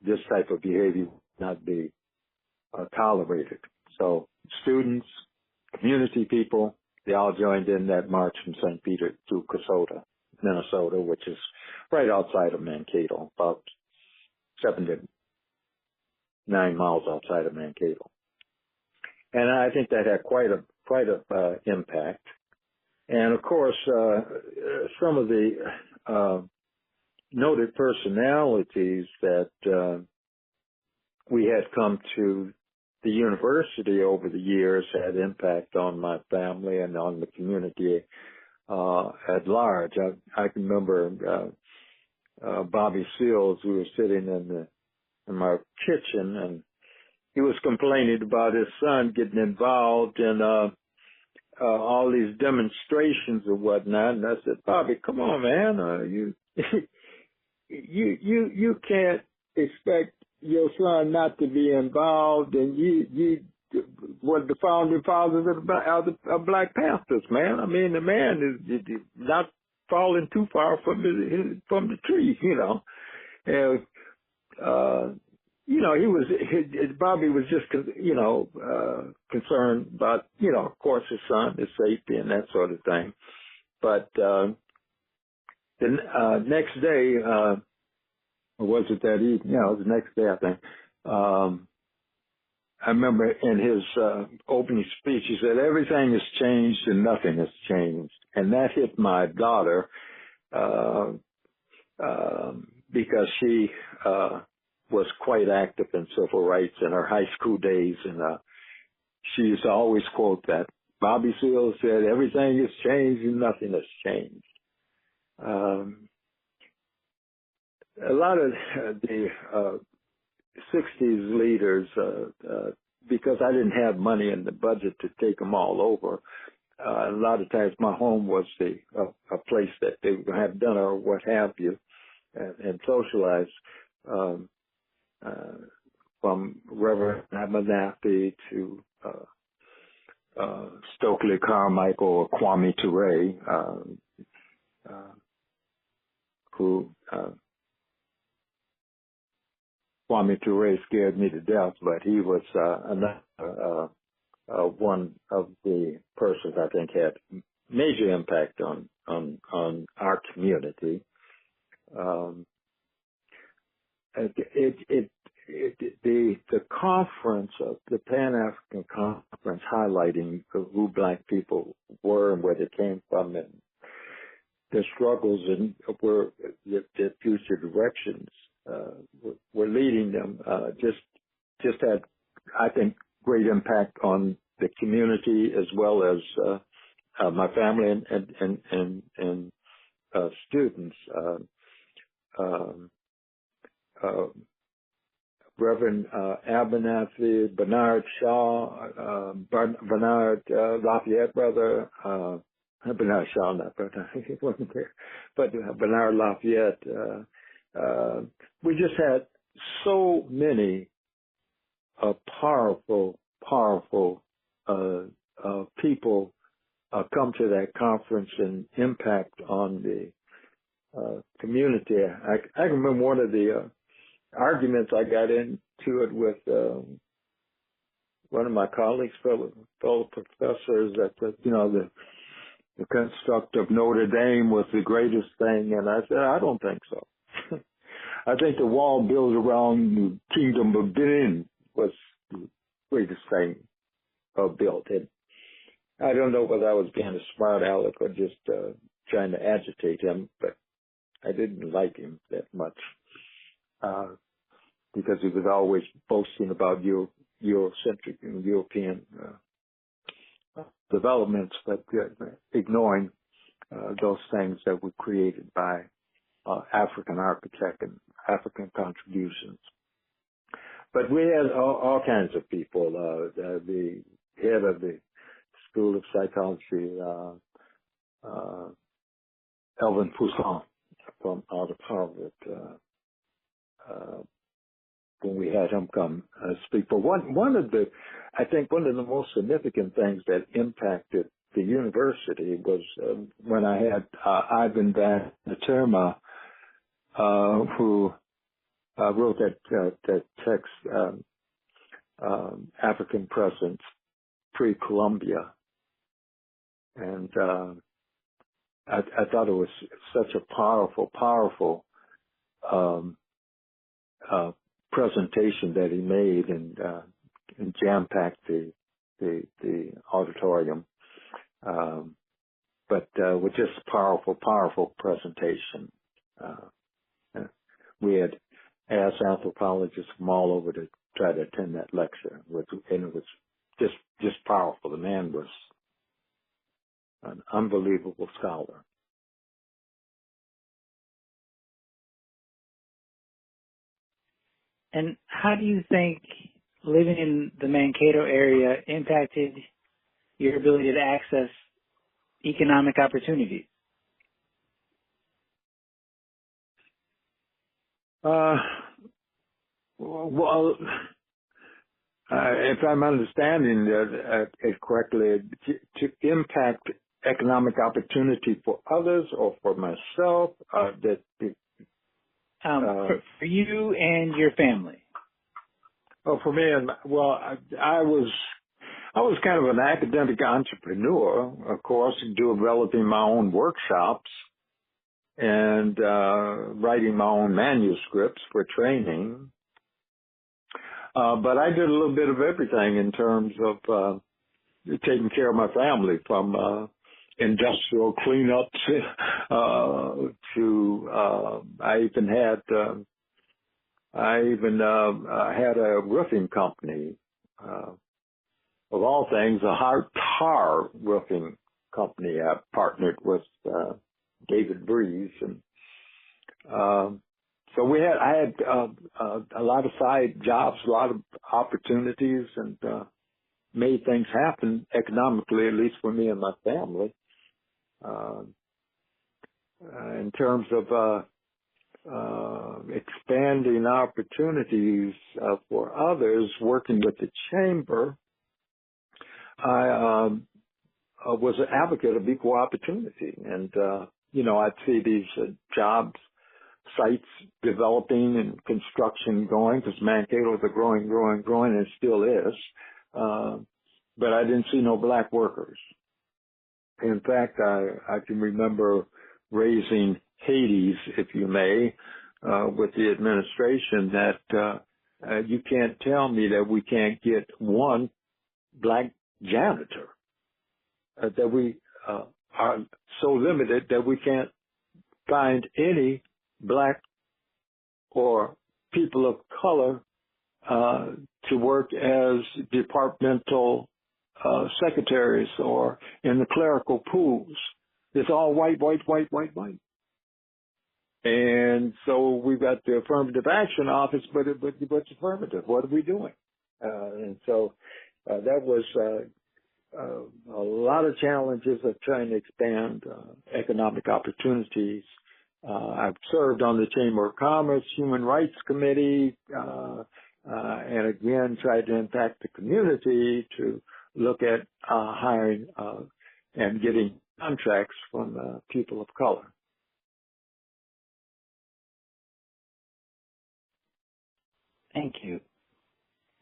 this type of behavior would not be tolerated. So students, community people, they all joined in that march from St. Peter to Kasota, Minnesota, which is right outside of Mankato, about 7 to 9 miles outside of Mankato. And I think that had quite a impact. And of course, some of the noted personalities that we had come to the university over the years had impact on my family and on the community at large. I can remember Bobby Seals, who was sitting in my kitchen, and he was complaining about his son getting involved in all these demonstrations and whatnot. And I said, Bobby, come on, man, you can't expect your son not to be involved, and you what the founding fathers of Black Panthers, man. I mean, the man is not falling too far from the tree, you know. And Bobby was just, concerned about, of course, his son, his safety and that sort of thing. But the next day, or was it that evening? Yeah, it was the next day, I think. I remember in his opening speech, he said, everything has changed and nothing has changed. And that hit my daughter because she was quite active in civil rights in her high school days. And she used to always quote that. Bobby Seals said, everything has changed and nothing has changed. A lot of the 60s leaders, because I didn't have money in the budget to take them all over, a lot of times my home was a place that they would have dinner or what have you, and socialize, from Reverend Abernathy to Stokely Carmichael or Kwame Ture, who Kwame Ture scared me to death, but he was another one of the persons I think had major impact on our community. The conference, the Pan-African Conference, highlighting who Black people were and where they came from and their struggles and where their future directions were leading them, just had, I think, great impact on the community as well as my family and students. Reverend Abernathy, Bernard Shaw, Bernard Lafayette, brother, Bernard Shaw, not brother, he wasn't there, but Bernard Lafayette. We just had so many powerful people come to that conference and impact on the community. I can remember one of the arguments I got into it with one of my colleagues, fellow professors, that the construct of Notre Dame was the greatest thing, and I said, I don't think so. I think the wall built around the Kingdom of Benin was the greatest thing built. And I don't know whether I was being a smart aleck or just trying to agitate him, but I didn't like him that much because he was always boasting about Eurocentric and European developments, but ignoring those things that were created by African architect and African contributions. But we had all kinds of people. The head of the School of Psychology, Elvin Poussin from out of Harvard, when we had him come speak. But I think one of the most significant things that impacted the university was when I had Ivan Van Terma, who wrote that text, African Presence pre-Columbia, and I thought it was such a powerful presentation that he made, and jam-packed the auditorium. But with just powerful presentation. We had asked anthropologists from all over to try to attend that lecture, and it was just powerful. The man was an unbelievable scholar.
And how do you think living in the Mankato area impacted your ability to access economic opportunities?
Well, if I'm understanding it correctly, to impact economic opportunity for others or for myself,
for you and your family.
Oh, for me, I was kind of an academic entrepreneur, of course, developing my own workshops and writing my own manuscripts for training. But I did a little bit of everything in terms of taking care of my family, from industrial cleanups to I even had a roofing company. Of all things, a tar roofing company. I partnered with David Breeze, and so I had a lot of side jobs, a lot of opportunities, and made things happen economically, at least for me and my family. In terms of expanding opportunities for others, working with the chamber, I was an advocate of equal opportunity, and I'd see these jobs sites developing and construction going, because Mankato is growing, and it still is. But I didn't see no black workers. In fact, I can remember raising Hades, if you may, with the administration that you can't tell me that we can't get one black janitor, that we are so limited that we can't find any black or people of color to work as departmental secretaries or in the clerical pools. It's all white. And so we've got the affirmative action office, but what's affirmative? What are we doing? And so that was a lot of challenges of trying to expand economic opportunities. I've served on the Chamber of Commerce Human Rights Committee, and again tried to impact the community to look at hiring and getting contracts from people of color.
Thank you.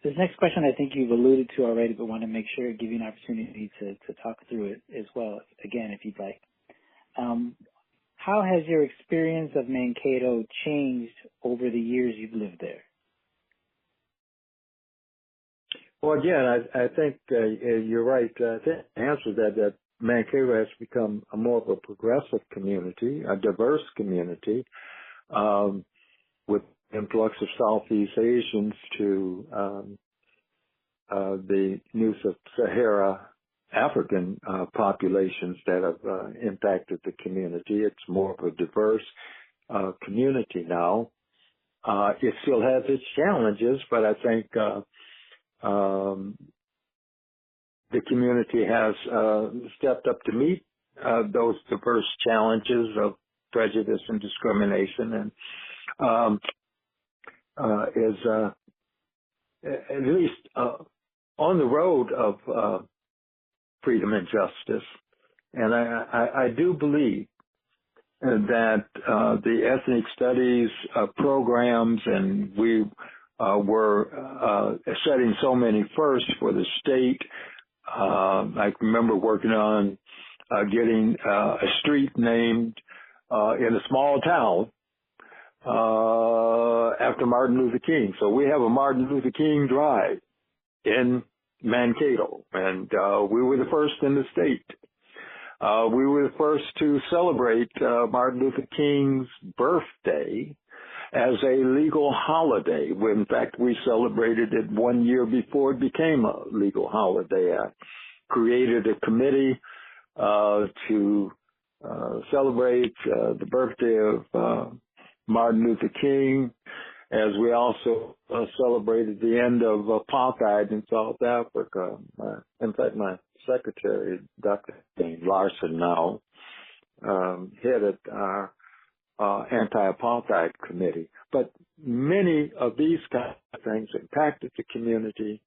This next question I think you've alluded to already, but want to make sure give you an opportunity to talk through it as well, again, if you'd like. How has your experience of Mankato changed over the years you've lived there?
Well, again, I think you're right. I think the answer is that Mankato has become more of a progressive community, a diverse community, with influx of Southeast Asians to the New Sahara African populations that have impacted the community. It's more of a diverse community now. It still has its challenges, but I think the community has stepped up to meet those diverse challenges of prejudice and discrimination, and is at least on the road of freedom and justice. And I do believe that the ethnic studies programs, and we were setting so many firsts for the state. I remember working on getting a street named in a small town after Martin Luther King. So we have a Martin Luther King Drive in Mankato, and we were the first in the state. We were the first to celebrate Martin Luther King's birthday as a legal holiday. In fact, we celebrated it 1 year before it became a legal holiday. I created a committee to celebrate the birthday of Martin Luther King, as we also celebrated the end of apartheid in South Africa. In fact, my secretary, Dr. Jane Larson, now headed our anti-apartheid committee. But many of these kinds of things impacted the community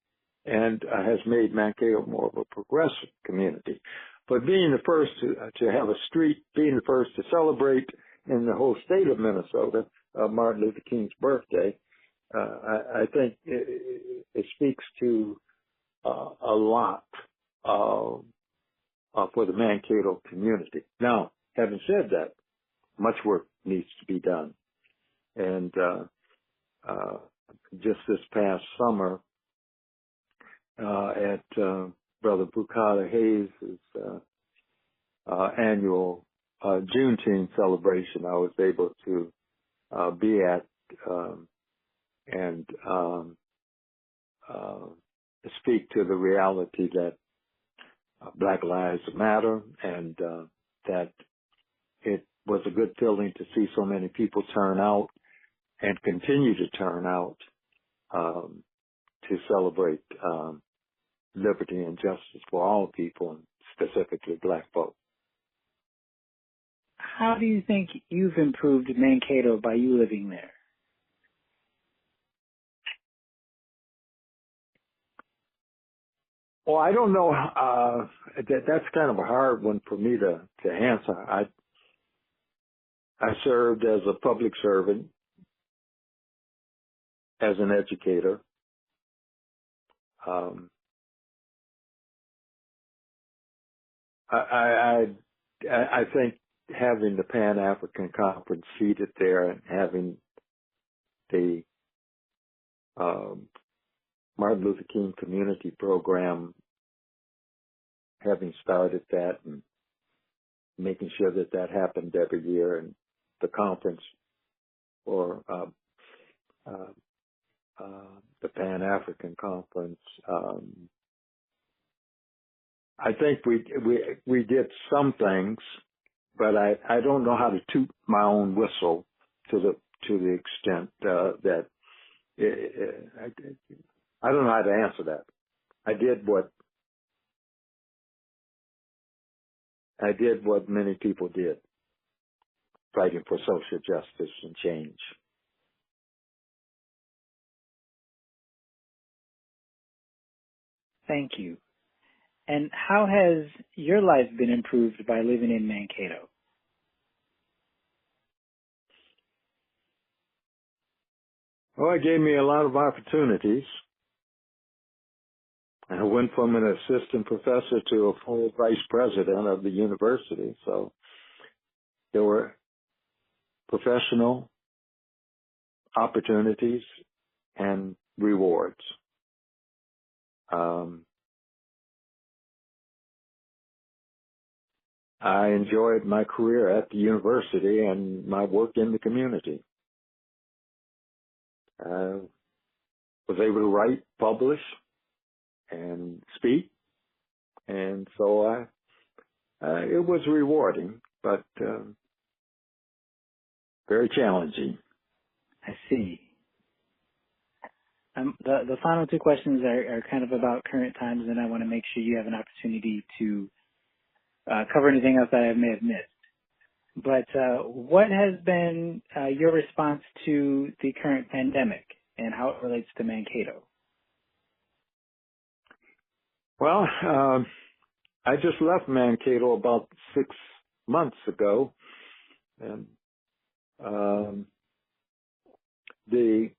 and has made Mankato more of a progressive community. But being the first to have a street, being the first to celebrate in the whole state of Minnesota Martin Luther King's birthday, I think it speaks to a lot for the Mankato community. Now, having said that, much work needs to be done. And just this past summer, at Brother Bukata Hayes' annual Juneteenth celebration, I was able to be at and speak to the reality that Black Lives Matter, and that it was a good feeling to see so many people turn out and continue to turn out to celebrate liberty and justice for all people, and specifically Black folks.
How do you think you've improved Mankato by you living there?
Well, I don't know. That's kind of a hard one for me to answer. I served as a public servant, as an educator. I think having the Pan-African Conference seated there and having the Martin Luther King Community Program, having started that and making sure that that happened every year, and the conference for the Pan-African Conference, I think we did some things, but I don't know how to toot my own whistle to the extent that I don't know how to answer that. I did what many people did, fighting for social justice and change.
Thank you. And how has your life been improved by living in Mankato?
Well, it gave me a lot of opportunities. I went from an assistant professor to a full vice president of the university. So there were professional opportunities and rewards. I enjoyed my career at the university and my work in the community. I was able to write, publish, and speak, and so it was rewarding, but very challenging.
I see. The final two questions are kind of about current times, and I want to make sure you have an opportunity to cover anything else that I may have missed. But what has been your response to the current pandemic and how it relates to Mankato?
Well, I just left Mankato about 6 months ago, and the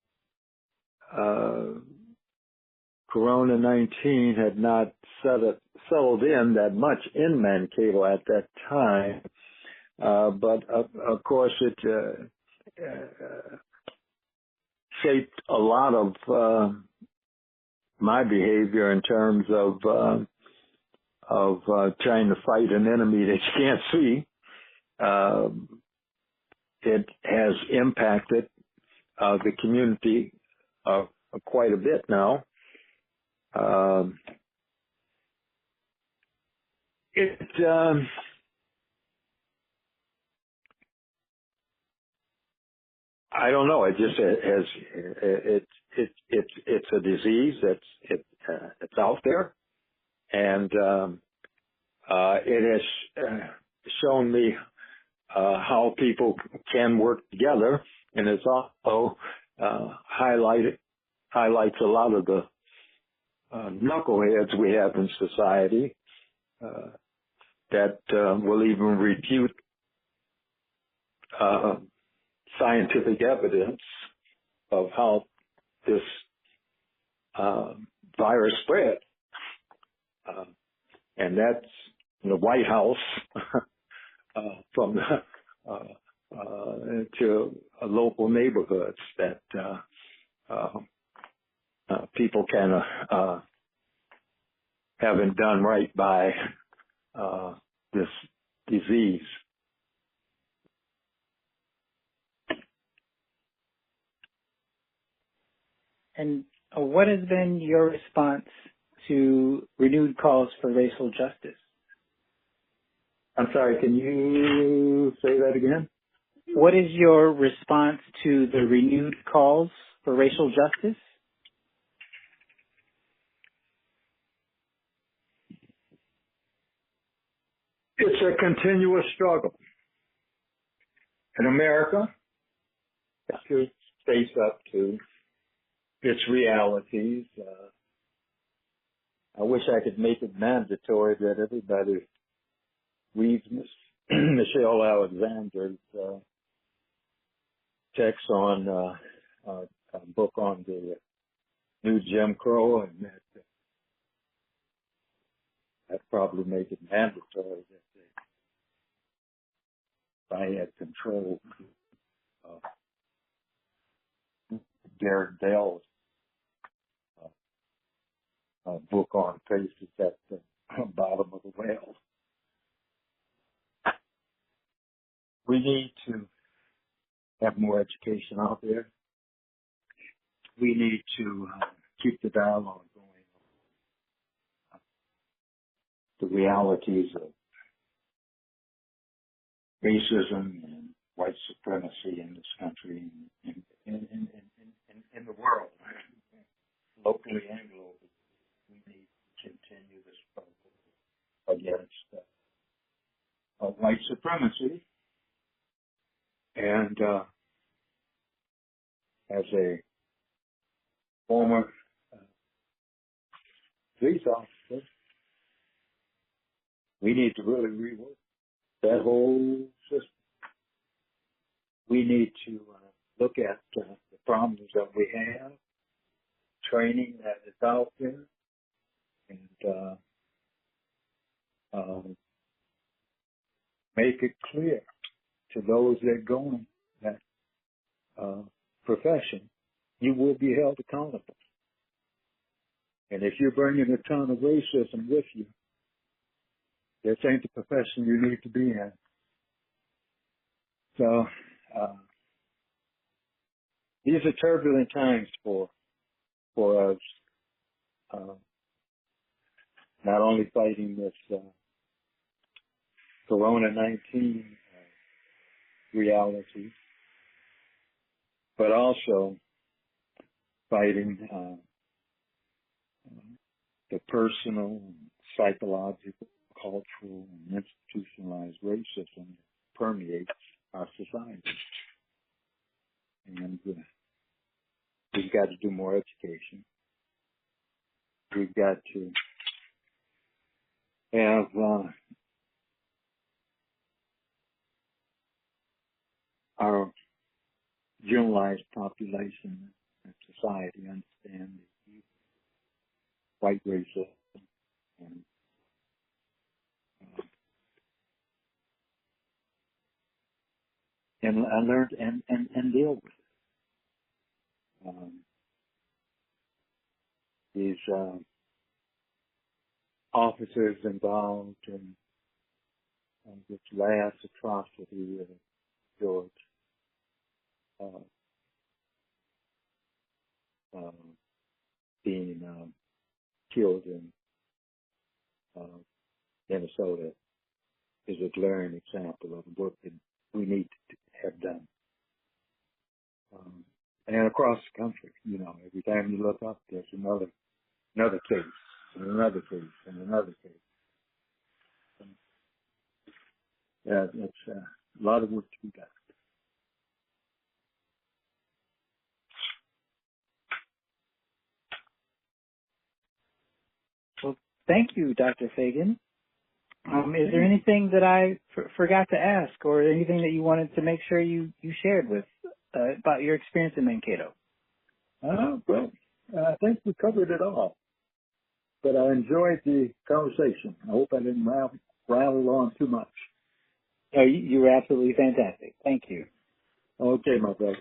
Corona-19 had not settled in that much in Mankato at that time, but of course it shaped a lot of my behavior in terms of trying to fight an enemy that you can't see. It has impacted the community quite a bit now. I don't know. It just has it's a disease it's out there, and it has shown me how people can work together, and it's also highlights a lot of the knuckleheads we have in society that will even refute scientific evidence of how this virus spread. And that's the White House from to local neighborhoods that people kind of haven't done right by this disease.
And what has been your response to renewed calls for racial justice?
I'm sorry, can you say that again?
What is your response to the renewed calls for racial justice?
It's a continuous struggle. And America has to face up to its realities. I wish I could make it mandatory that everybody reads Michelle Alexander's text on a book on the new Jim Crow, and that probably make it mandatory that if I had control Garrett Bell's book on faces at the bottom of the well. We need to have more education out there. We need to keep the dialogue going. The realities of racism and white supremacy in this country and in the world, locally and globally. We need to continue this struggle against white supremacy. And as a former police officer, we need to really rework that whole system. We need to look at the problems that we have, training that is out there, and make it clear to those that go in that profession, you will be held accountable. And if you're bringing a ton of racism with you, this ain't the profession you need to be in. So these are turbulent times for us. Not only fighting this Corona-19 reality, but also fighting the personal, psychological, cultural, and institutionalized racism that permeates our society. And we've got to do more education. We've got to have our generalized population and society understand the white racism and I learned and deal with it. These officers involved in this last atrocity of George being killed in Minnesota is a glaring example of the work that we need to have done. And across the country, you know, every time you look up, there's another case, and another case, and another case. Yeah, it's a lot of work to be done.
Well, thank you, Dr. Fagin. Is there anything that I forgot to ask, or anything that you wanted to make sure you shared with about your experience in Mankato?
Well, I think we covered it all. But I enjoyed the conversation. I hope I didn't rattle on too much.
No, you were absolutely fantastic. Thank you.
Okay, my brother.